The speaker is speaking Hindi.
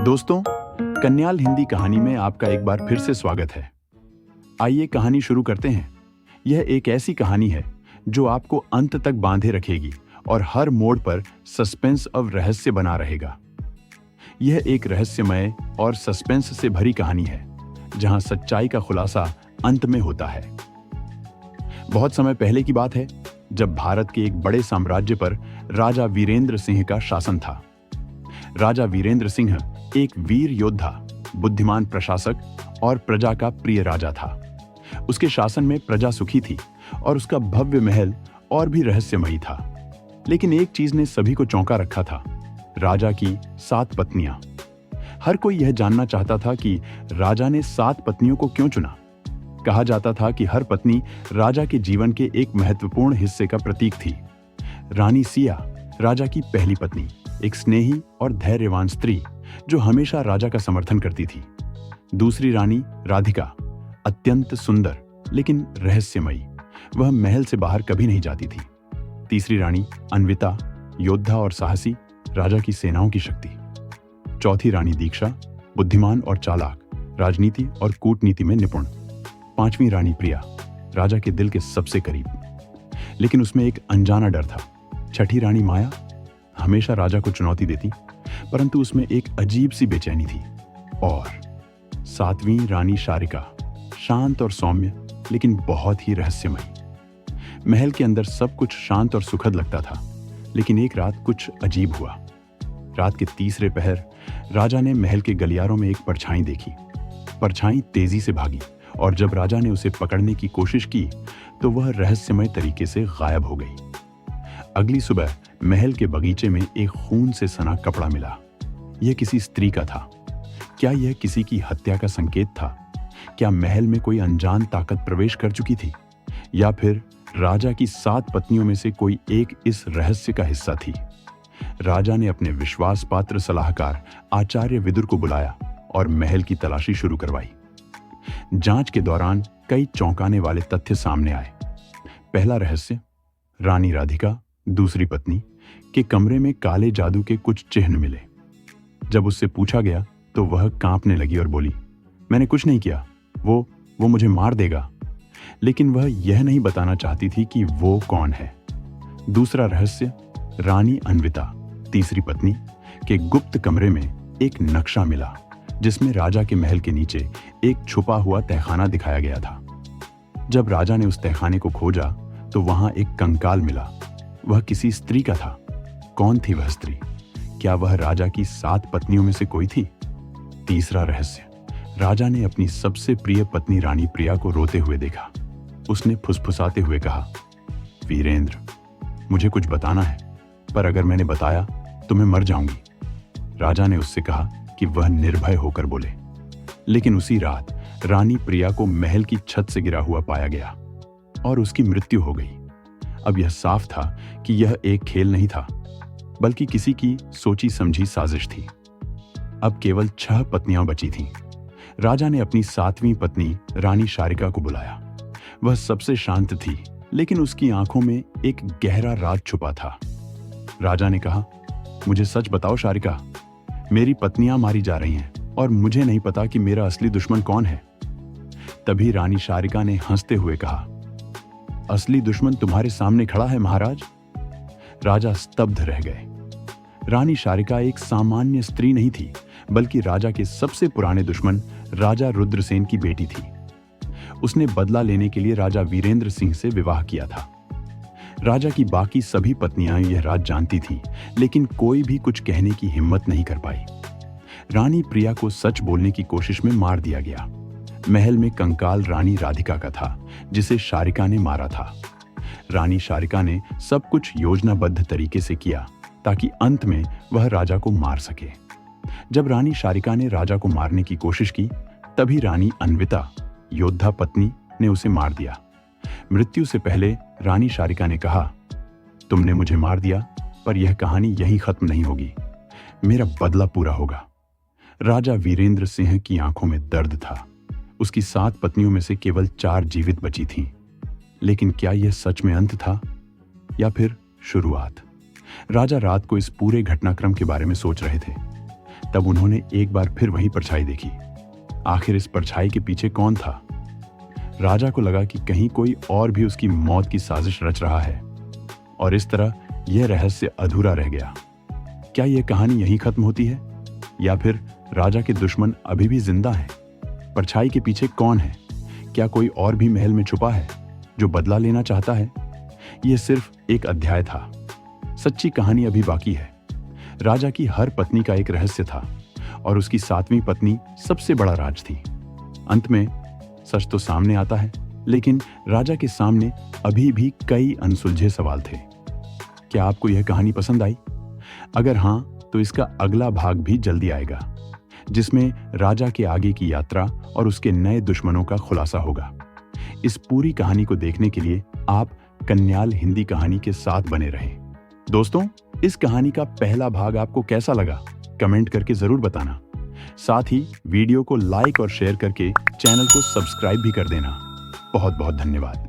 दोस्तों, कन्याल हिंदी कहानी में आपका एक बार फिर से स्वागत है। आइए कहानी शुरू करते हैं। यह एक ऐसी कहानी है जो आपको अंत तक बांधे रखेगी और हर मोड़ पर सस्पेंस और रहस्य बना रहेगा। यह एक रहस्यमय और सस्पेंस से भरी कहानी है जहां सच्चाई का खुलासा अंत में होता है। बहुत समय पहले की बात है जब भारत के एक बड़े साम्राज्य पर राजा वीरेंद्र सिंह का शासन था। राजा वीरेंद्र सिंह एक वीर योद्धा, बुद्धिमान प्रशासक और प्रजा का प्रिय राजा था। उसके शासन में प्रजा सुखी थी और उसका भव्य महल और भी रहस्यमयी था। लेकिन एक चीज ने सभी को चौंका रखा था, राजा की 7 पत्नियां। हर कोई यह जानना चाहता था कि राजा ने 7 पत्नियों को क्यों चुना। कहा जाता था कि हर पत्नी राजा के जीवन के एक महत्वपूर्ण हिस्से का प्रतीक थी। रानी सिया, राजा की पहली पत्नी, एक स्नेही और धैर्यवान स्त्री जो हमेशा राजा का समर्थन करती थी। दूसरी रानी राधिका, अत्यंत सुंदर लेकिन रहस्यमयी, वह महल से बाहर कभी नहीं जाती थी। तीसरी रानी अन्विता, योद्धा और साहसी, राजा की सेनाओं की शक्ति। चौथी रानी दीक्षा, बुद्धिमान और चालाक, राजनीति और कूटनीति में निपुण। पांचवी रानी प्रिया, राजा के दिल के सबसे करीब, लेकिन उसमें एक अनजाना डर था। छठी रानी माया, हमेशा राजा को चुनौती देती, परंतु उसमें एक अजीब सी बेचैनी थी। और 7वीं रानी शारिका, शांत और सौम्य लेकिन बहुत ही रहस्यमयी। महल के अंदर सब कुछ शांत और सुखद लगता था, लेकिन एक रात कुछ अजीब हुआ। रात के तीसरे पहर राजा ने महल के गलियारों में एक परछाई देखी। परछाई तेजी से भागी और जब राजा ने उसे पकड़ने की कोशिश की तो वह रहस्यमय तरीके से गायब हो गई। अगली सुबह महल के बगीचे में एक खून से सना कपड़ा मिला। यह किसी स्त्री का था। क्या यह किसी की हत्या का संकेत था? क्या महल में कोई अनजान ताकत प्रवेश कर चुकी थी, या फिर राजा की 7 पत्नियों में से कोई एक इस रहस्य का हिस्सा थी? राजा ने अपने विश्वास पात्र सलाहकार आचार्य विदुर को बुलाया और महल की तलाशी शुरू करवाई। जांच के दौरान कई चौंकाने वाले तथ्य सामने आए। पहला रहस्य, रानी राधिका, दूसरी पत्नी, के कमरे में काले जादू के कुछ चिन्ह मिले। जब उससे पूछा गया तो वह कांपने लगी और बोली, मैंने कुछ नहीं किया, वो मुझे मार देगा। लेकिन वह यह नहीं बताना चाहती थी कि वो कौन है। दूसरा रहस्य, रानी अन्विता, तीसरी पत्नी, के गुप्त कमरे में एक नक्शा मिला जिसमें राजा के महल के नीचे एक छुपा हुआ तहखाना दिखाया गया था। जब राजा ने उस तहखाने को खोजा तो वहां एक कंकाल मिला। वह किसी स्त्री का था। कौन थी वह स्त्री? क्या वह राजा की 7 पत्नियों में से कोई थी? तीसरा रहस्य, राजा ने अपनी सबसे प्रिय पत्नी रानी प्रिया को रोते हुए देखा। उसने फुसफुसाते हुए कहा, वीरेंद्र, मुझे कुछ बताना है, पर अगर मैंने बताया तो मैं मर जाऊंगी। राजा ने उससे कहा कि वह निर्भय होकर बोले। लेकिन उसी रात रानी प्रिया को महल की छत से गिरा हुआ पाया गया और उसकी मृत्यु हो गई। अब यह साफ था कि यह एक खेल नहीं था, बल्कि किसी की सोची समझी साजिश थी। अब केवल 6 पत्नियां बची थीं। राजा ने अपनी 7वीं पत्नी रानी शारिका को बुलाया। वह सबसे शांत थी, लेकिन उसकी आंखों में एक गहरा राज छुपा था। राजा ने कहा, मुझे सच बताओ शारिका, मेरी पत्नियां मारी जा रही हैं और मुझे नहीं पता कि मेरा असली दुश्मन कौन है। तभी रानी शारिका ने हंसते हुए कहा, असली दुश्मन तुम्हारे सामने खड़ा है महाराज। राजा स्तब्ध रह गए। रानी शारिका एक सामान्य स्त्री नहीं थी, बल्कि राजा के सबसे पुराने दुश्मन राजा रुद्रसेन की बेटी थी। उसने बदला लेने के लिए राजा वीरेंद्र सिंह से विवाह किया था। राजा की बाकी सभी पत्नियां यह राज जानती थीं, लेकिन कोई भी कुछ कहने की हिम्मत नहीं कर पाई। रानी प्रिया को सच बोलने की कोशिश में मार दिया गया। महल में कंकाल रानी राधिका का था, जिसे शारिका ने मारा था। रानी शारिका ने सब कुछ योजनाबद्ध तरीके से किया ताकि अंत में वह राजा को मार सके। जब रानी शारिका ने राजा को मारने की कोशिश की, तभी रानी अन्विता, योद्धा पत्नी, ने उसे मार दिया। मृत्यु से पहले रानी शारिका ने कहा, तुमने मुझे मार दिया, पर यह कहानी यहीं खत्म नहीं होगी। मेरा बदला पूरा होगा। राजा वीरेंद्र सिंह की आंखों में दर्द था। उसकी 7 पत्नियों में से केवल 4 जीवित बची थीं। लेकिन क्या यह सच में अंत था या फिर शुरुआत? राजा रात को इस पूरे घटनाक्रम के बारे में सोच रहे थे। तब उन्होंने एक बार फिर वही परछाई देखी। आखिर इस परछाई के पीछे कौन था? राजा को लगा कि कहीं कोई और भी उसकी मौत की साजिश रच रहा है, और इस तरह यह रहस्य अधूरा रह गया। क्या यह कहानी यहीं खत्म होती है, या फिर राजा के दुश्मन अभी भी जिंदा हैं? परछाई के पीछे कौन है? क्या कोई और भी महल में छुपा है जो बदला लेना चाहता है? यह सिर्फ एक अध्याय था, सच्ची कहानी अभी बाकी है। राजा की हर पत्नी का एक रहस्य था, और उसकी 7वीं पत्नी सबसे बड़ा राज थी। अंत में सच तो सामने आता है, लेकिन राजा के सामने अभी भी कई अनसुलझे सवाल थे। क्या आपको यह कहानी पसंद आई? अगर हाँ, तो इसका अगला भाग भी जल्दी आएगा, जिसमें राजा के आगे की यात्रा और उसके नए दुश्मनों का खुलासा होगा। इस पूरी कहानी को देखने के लिए आप कन्याल हिंदी कहानी के साथ बने रहें। दोस्तों, इस कहानी का पहला भाग आपको कैसा लगा? कमेंट करके जरूर बताना। साथ ही वीडियो को लाइक और शेयर करके चैनल को सब्सक्राइब भी कर देना। बहुत बहुत धन्यवाद।